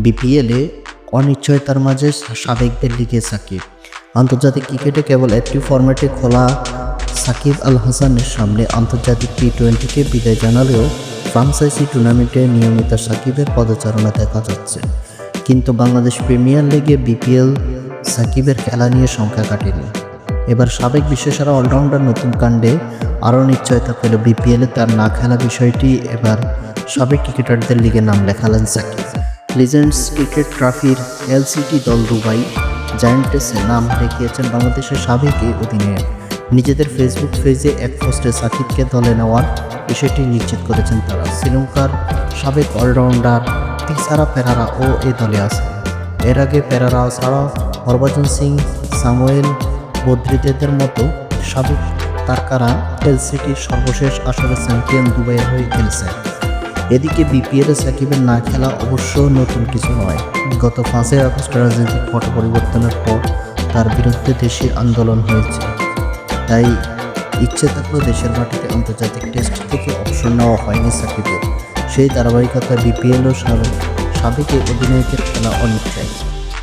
বিপিএলে অনিশ্চয়তার মাঝে সাবেকদের লিগে সাকিব। আন্তর্জাতিক ক্রিকেটে কেবল একটি ফরম্যাটে খোলা সাকিব আল হাসানের সামনে আন্তর্জাতিক টি-20কে বিদায় জানালেও ফ্রাঞ্চাইজি টুর্নামেন্টে নিয়মিত সাকিবের পদচারণা দেখা যাচ্ছে। কিন্তু বাংলাদেশ প্রিমিয়ার লিগে বিপিএল সাকিবের খেলা নিয়ে সংখ্যা কাটেনি। এবার সাবেক বিশ্বসেরা অলরাউন্ডার নতুন কাণ্ডে আরও নিশ্চয়তা পেল বিপিএলে তার না খেলা বিষয়টি। এবার সাবেক ক্রিকেটারদের লিগে নাম লেখালেন সাকিব। লিজেন্ডস ক্রিকেট ট্রফির এলসিটি দল দুবাই জায়ান্টসে নাম লিখিয়েছেন বাংলাদেশের সাবেক এই অধিনায়ক। নিজেদের ফেসবুক পেজে এক পোস্টে সাকিবকে দলে নেওয়ার বিষয়টি নিশ্চিত করেছেন তারা। শ্রীলঙ্কার সাবেক অলরাউন্ডার তিসারা পেরেরা ও এই দলে আছে। এর আগে পেরেরা ছাড়াও হরভজন সিং, সামুয়েল বদ্রিদের মতো সাবেক তারকারা এলসিটির সর্বশেষ আসরে চ্যাম্পিয়ন দুবাইয়ের হয়ে খেলছেন। এদিকে বিপিএলে সাকিবের না খেলা অবশ্য নতুন কিছু নয়। গত 5 আগস্ট রাজনৈতিক পট পরিবর্তনের পর তার বিরুদ্ধে দেশে আন্দোলন হয়েছে। তাই ইচ্ছে থাকলেও দেশের মাটিতে আন্তর্জাতিক টেস্ট থেকে অবসর নেওয়া হয়নি সাকিবের। সেই ধারাবাহিকতায় বিপিএলও সাবেক অধিনায়কের খেলা অনিশ্চয়।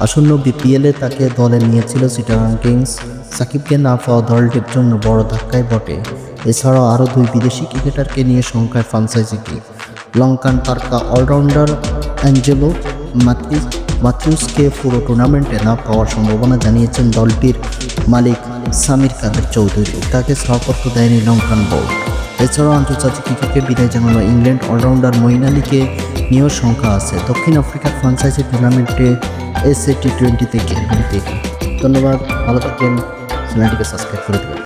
আসন্ন বিপিএলে তাকে দলে নিয়েছিল চিটাগাং কিংস। সাকিবকে না পাওয়া দলটির জন্য বড় ধাক্কাই বটে। এছাড়াও আরও 2 বিদেশি ক্রিকেটারকে নিয়ে সংখ্যায় ফ্রাঞ্চাইজিটি। লঙ্কান তারকা অলরাউন্ডার অ্যাঞ্জেলো মাথিউসকে পুরো টুর্নামেন্টে না পাওয়ার সম্ভাবনা জানিয়েছেন দলটির মালিক সামির কাদের চৌধুরী। তাকে সহপত্র দেয়নি লঙ্কান বোর্ড। এছাড়াও আন্তর্জাতিক ক্রিকেটকে বিদায় জানানো ইংল্যান্ড অলরাউন্ডার মঈন আলীকে নিয়েও সংখ্যা আছে। দক্ষিণ আফ্রিকার ফ্রাঞ্চাইজি টুর্নামেন্টে এসএ টি-20তে খেলবেন তিনি। ধন্যবাদ, ভালো থাকবেন, চ্যানেলটিকে সাবস্ক্রাইব করে দেবেন।